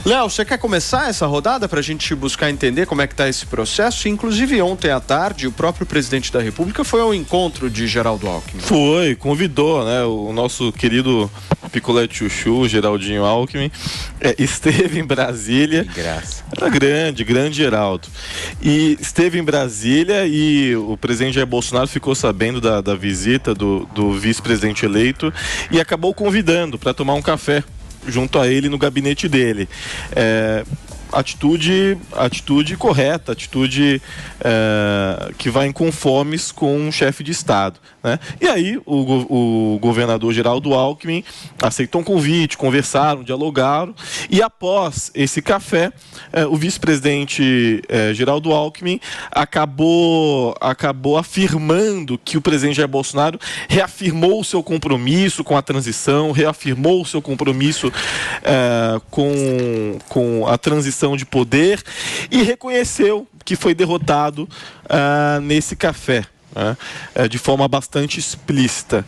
Léo, você quer começar essa rodada para a gente buscar entender como é que está esse processo? Inclusive, ontem à tarde, o próprio presidente da República foi ao encontro de Geraldo Alckmin. Foi, convidou, né, o nosso querido picolé chuchu, Geraldinho Alckmin, esteve em Brasília. Que graça. Era grande Geraldo. E esteve em Brasília e o presidente Jair Bolsonaro ficou sabendo da visita do vice-presidente eleito e acabou convidando para tomar um café junto a ele no gabinete dele. Atitude correta, atitude que vai em conformes com um chefe de Estado, né? E aí o governador Geraldo Alckmin aceitou um convite, conversaram, dialogaram, e após esse café, o vice-presidente Geraldo Alckmin acabou afirmando que o presidente Jair Bolsonaro reafirmou o seu compromisso com a transição, reafirmou o seu compromisso com a transição de poder e reconheceu que foi derrotado nesse café, de forma bastante explícita.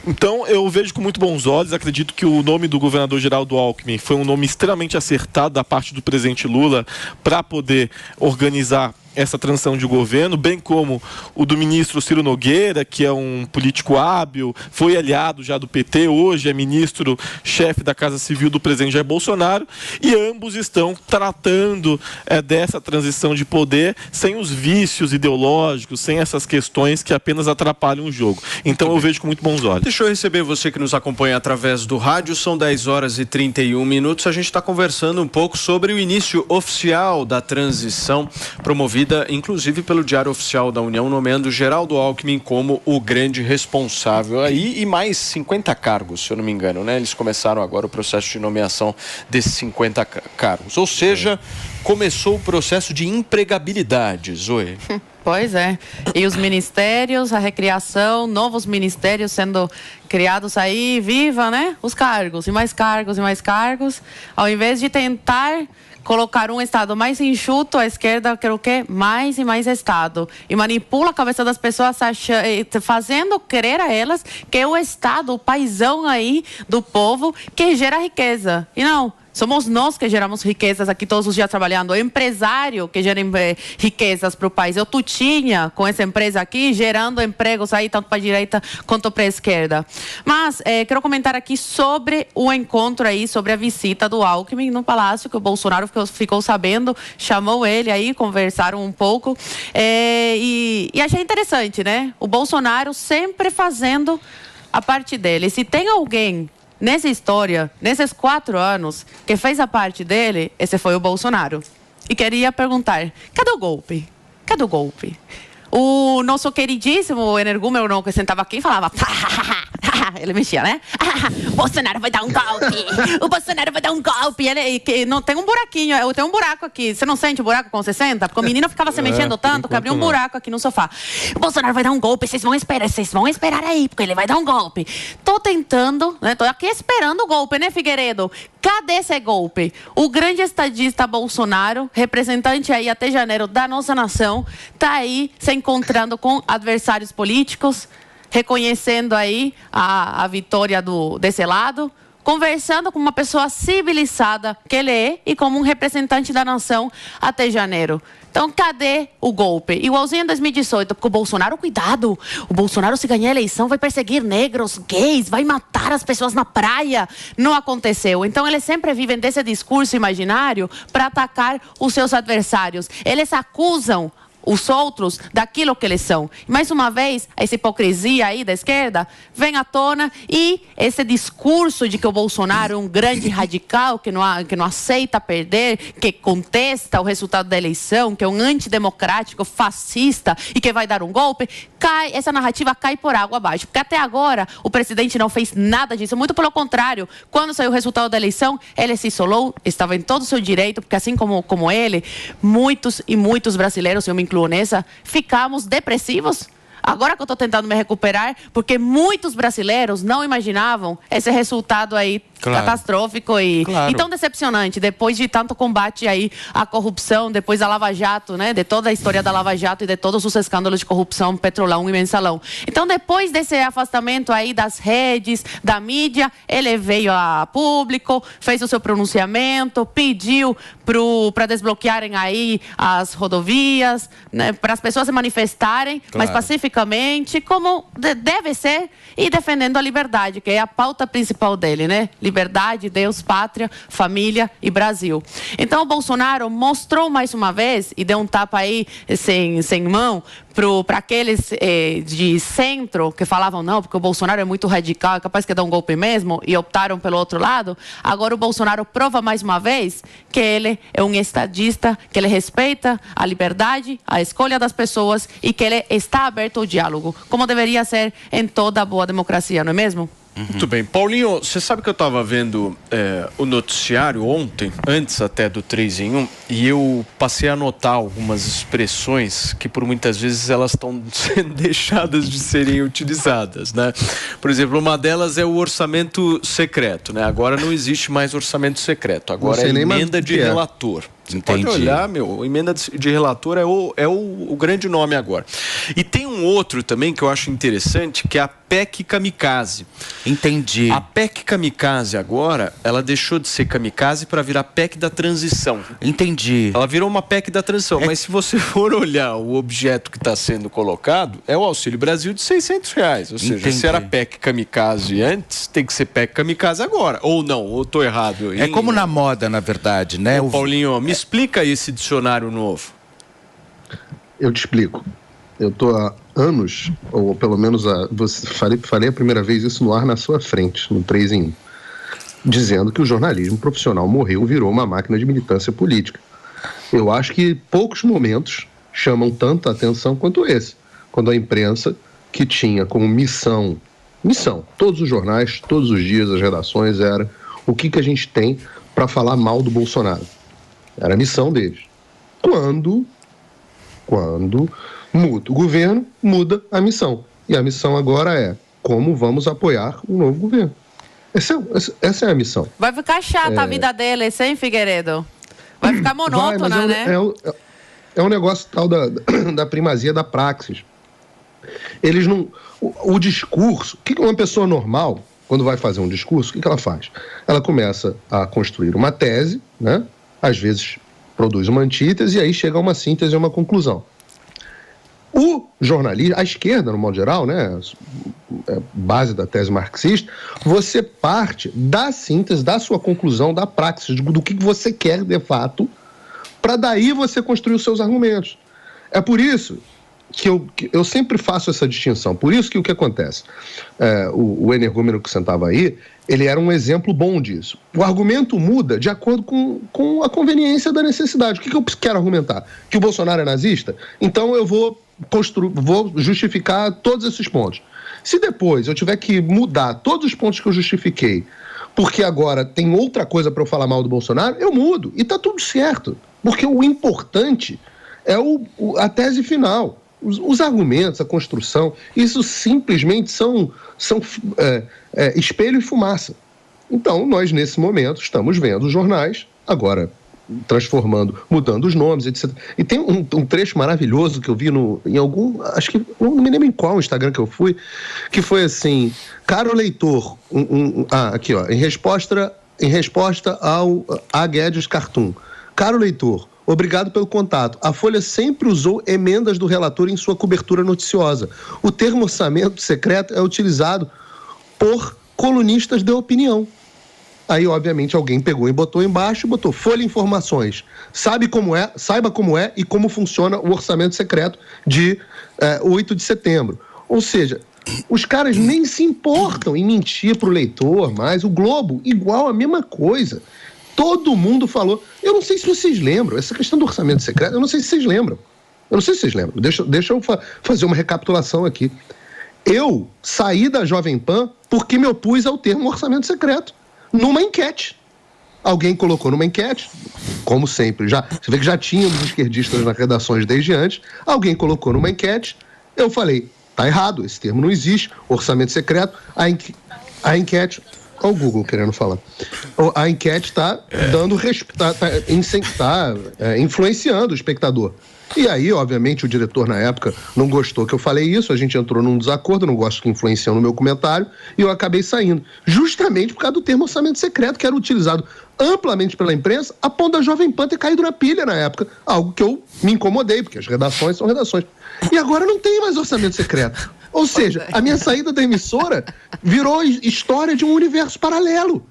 Então eu vejo com muito bons olhos, acredito que o nome do governador Geraldo Alckmin foi um nome extremamente acertado da parte do presidente Lula para poder organizar essa transição de governo, bem como o do ministro Ciro Nogueira, que é um político hábil, foi aliado já do PT, hoje é ministro-chefe da Casa Civil do presidente Jair Bolsonaro, e ambos estão tratando dessa transição de poder sem os vícios ideológicos, sem essas questões que apenas atrapalham o jogo. Então eu vejo com muito bons olhos. Deixa eu receber você que nos acompanha através do rádio, são 10 horas e 31 minutos, a gente está conversando um pouco sobre o início oficial da transição promovida inclusive pelo Diário Oficial da União, nomeando Geraldo Alckmin como o grande responsável aí, e mais 50 cargos, se eu não me engano, né? Eles começaram agora o processo de nomeação desses 50 cargos, ou seja, começou o processo de empregabilidade, Zoe. Pois é, e os ministérios, a recriação, novos ministérios sendo criados aí, viva, né? Os cargos, e mais cargos, e mais cargos, ao invés de tentar colocar um Estado mais enxuto, a esquerda quer o quê? Mais e mais Estado. E manipula a cabeça das pessoas, fazendo crer a elas que é o Estado, o paizão aí do povo, que gera riqueza. E não. Somos nós que geramos riquezas aqui todos os dias trabalhando. O empresário que gera riquezas para o país. Eu Tutinha, com essa empresa aqui, gerando empregos aí, tanto para a direita quanto para a esquerda. Mas quero comentar aqui sobre o encontro aí, sobre a visita do Alckmin no Palácio, que o Bolsonaro ficou sabendo, chamou ele aí, conversaram um pouco. E achei interessante, né? O Bolsonaro sempre fazendo a parte dele. Se tem alguém nessa história, nesses 4 anos, que fez a parte dele, esse foi o Bolsonaro. E queria perguntar, cadê o golpe? Cadê o golpe? O nosso queridíssimo energúmeno que sentava aqui falava... Ele mexia, né? Bolsonaro vai dar um golpe! O Bolsonaro vai dar um golpe! Ele não tem um buraquinho, tem um buraco aqui. Você não sente o buraco com 60? Porque o menino ficava se mexendo tanto que abriu um buraco aqui no sofá. O Bolsonaro vai dar um golpe, vocês vão esperar aí, porque ele vai dar um golpe. Tô tentando, né? Tô aqui esperando o golpe, né, Figueiredo? Cadê esse golpe? O grande estadista Bolsonaro, representante aí até janeiro da nossa nação, tá aí se encontrando com adversários políticos, reconhecendo aí a vitória desse lado, conversando com uma pessoa civilizada que ele é e como um representante da nação até janeiro. Então, cadê o golpe? Igualzinho em 2018, porque o Bolsonaro, cuidado, o Bolsonaro, se ganhar a eleição, vai perseguir negros, gays, vai matar as pessoas na praia. Não aconteceu. Então, eles sempre vivem desse discurso imaginário para atacar os seus adversários. Eles acusam os outros daquilo que eles são. Mais uma vez, essa hipocrisia aí da esquerda vem à tona e esse discurso de que o Bolsonaro é um grande radical, que não aceita perder, que contesta o resultado da eleição, que é um antidemocrático, fascista e que vai dar um golpe, essa narrativa cai por água abaixo. Porque até agora o presidente não fez nada disso, muito pelo contrário. Quando saiu o resultado da eleição, ele se isolou, estava em todo o seu direito, porque assim como ele, muitos e muitos brasileiros, eu me incluo nessa, ficamos depressivos. Agora que eu estou tentando me recuperar, porque muitos brasileiros não imaginavam esse resultado aí catastrófico e tão decepcionante, depois de tanto combate aí à corrupção, depois da Lava Jato, né, de toda a história da Lava Jato e de todos os escândalos de corrupção, Petrolão e Mensalão. Então, depois desse afastamento aí das redes, da mídia, ele veio a público, fez o seu pronunciamento, pediu para desbloquearem aí as rodovias, né, para as pessoas se manifestarem, mas pacificamente, como deve ser, e defendendo a liberdade, que é a pauta principal dele, né? Liberdade, Deus, pátria, família e Brasil. Então, o Bolsonaro mostrou mais uma vez, e deu um tapa aí sem mão, para aqueles de centro que falavam, não, porque o Bolsonaro é muito radical, é capaz que dá um golpe mesmo, e optaram pelo outro lado. Agora o Bolsonaro prova mais uma vez que ele é um estadista, que ele respeita a liberdade, a escolha das pessoas e que ele está aberto ao diálogo, como deveria ser em toda boa democracia, não é mesmo? Muito bem. Paulinho, você sabe que eu estava vendo o noticiário ontem, antes até do 3 em 1, e eu passei a anotar algumas expressões que por muitas vezes elas estão sendo deixadas de serem utilizadas, né? Por exemplo, uma delas é o orçamento secreto, né? Agora não existe mais orçamento secreto, agora é emenda de relator. Você pode olhar, emenda de relator é o grande nome agora. E tem um outro também que eu acho interessante, que é a PEC Kamikaze. Entendi. A PEC Kamikaze agora, ela deixou de ser kamikaze para virar PEC da transição. Entendi. Ela virou uma PEC da transição, mas se você for olhar o objeto que está sendo colocado, é o Auxílio Brasil de R$600. Ou seja, se era PEC Kamikaze antes, tem que ser PEC Kamikaze agora. Ou não, ou estou errado. É como na moda, na verdade, né? Paulinho, me explica esse dicionário novo. Eu te explico. Eu estou há anos, ou pelo menos falei a primeira vez isso no ar na sua frente, no 3 em 1, dizendo que o jornalismo profissional morreu, virou uma máquina de militância política. Eu acho que poucos momentos chamam tanta atenção quanto esse, quando a imprensa, que tinha como missão, todos os jornais, todos os dias, as redações, era o que a gente tem para falar mal do Bolsonaro. Era a missão deles. Quando muda o governo, muda a missão. E a missão agora é como vamos apoiar o novo governo. Essa é a missão. Vai ficar chata a vida deles, hein, Figueiredo? Vai ficar monótona, né? É um negócio tal da primazia da praxis. Eles não... O discurso... que uma pessoa normal, quando vai fazer um discurso, o que ela faz? Ela começa a construir uma tese, né? Às vezes produz uma antítese e aí chega a uma síntese e uma conclusão. O jornalismo, a esquerda, no modo geral, né, base da tese marxista, você parte da síntese, da sua conclusão, da praxis, do que você quer de fato, para daí você construir os seus argumentos. É por isso que eu sempre faço essa distinção. Por isso que o que acontece? O energúmeno que sentava aí, ele era um exemplo bom disso. O argumento muda de acordo com a conveniência da necessidade. O que eu quero argumentar? Que o Bolsonaro é nazista? Então eu vou justificar todos esses pontos. Se depois eu tiver que mudar todos os pontos que eu justifiquei, porque agora tem outra coisa para eu falar mal do Bolsonaro, eu mudo. E está tudo certo. Porque o importante é a tese final. Os argumentos, a construção, isso simplesmente são espelho e fumaça. Então, nós, nesse momento, estamos vendo os jornais, agora mudando os nomes, etc. E tem um trecho maravilhoso que eu vi em algum, acho que, não me lembro em qual Instagram que eu fui, que foi assim: caro leitor, aqui ó, em resposta ao A. Guedes Cartoon, caro leitor, obrigado pelo contato. A Folha sempre usou emendas do relator em sua cobertura noticiosa. O termo orçamento secreto é utilizado por colunistas de opinião. Aí, obviamente, alguém pegou e botou embaixo, botou Folha Informações. Saiba como é e como funciona o orçamento secreto de 8 de setembro. Ou seja, os caras nem se importam em mentir para o leitor, mas o Globo, igual, a mesma coisa. Todo mundo falou. Eu não sei se vocês lembram, essa questão do orçamento secreto, eu não sei se vocês lembram. Deixa eu fazer uma recapitulação aqui. Eu saí da Jovem Pan porque me opus ao termo orçamento secreto, numa enquete. Alguém colocou numa enquete, como sempre, você vê que já tínhamos esquerdistas nas redações desde antes, alguém colocou numa enquete, eu falei, tá errado, esse termo não existe, orçamento secreto, a enquete Olha o Google querendo falar. A enquete está influenciando o espectador. E aí, obviamente, o diretor na época não gostou que eu falei isso, a gente entrou num desacordo, não gosto que influenciam no meu comentário, e eu acabei saindo. Justamente por causa do termo orçamento secreto, que era utilizado amplamente pela imprensa, a ponto da Jovem Pan ter caído na pilha na época. Algo que eu me incomodei, porque as redações são redações. E agora não tem mais orçamento secreto. Ou seja, a minha saída da emissora virou história de um universo paralelo,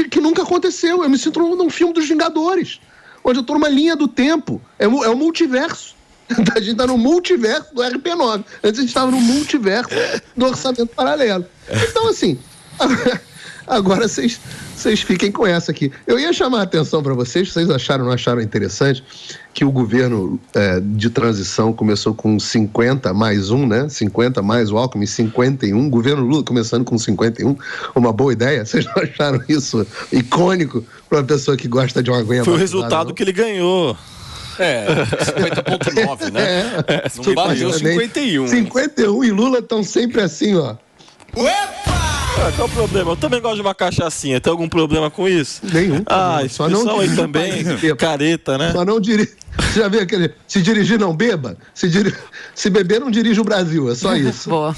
que nunca aconteceu. Eu me sinto num filme dos Vingadores, onde eu estou numa linha do tempo. É o multiverso. A gente está no multiverso do RP9. Antes a gente estava no multiverso do orçamento paralelo. Então, assim, agora vocês fiquem com essa aqui. Eu ia chamar a atenção para vocês não acharam interessante, que o governo de transição começou com 50 mais 1, né? 50 mais o Alckmin, 51. O governo Lula começando com 51. Uma boa ideia? Vocês não acharam isso icônico para uma pessoa que gosta de uma aguinha? Foi o resultado que ele ganhou. 50,9, né? Não bateu 51. 51 e Lula estão sempre assim, ó. Qual o problema? Eu também gosto de uma cachaçinha. Tem algum problema com isso? Nenhum. Esse pessoal aí também, careta, né? Só não dirige. Você já viu aquele... Se dirigir, não beba? Se beber, não dirige o Brasil. É só isso. Boa.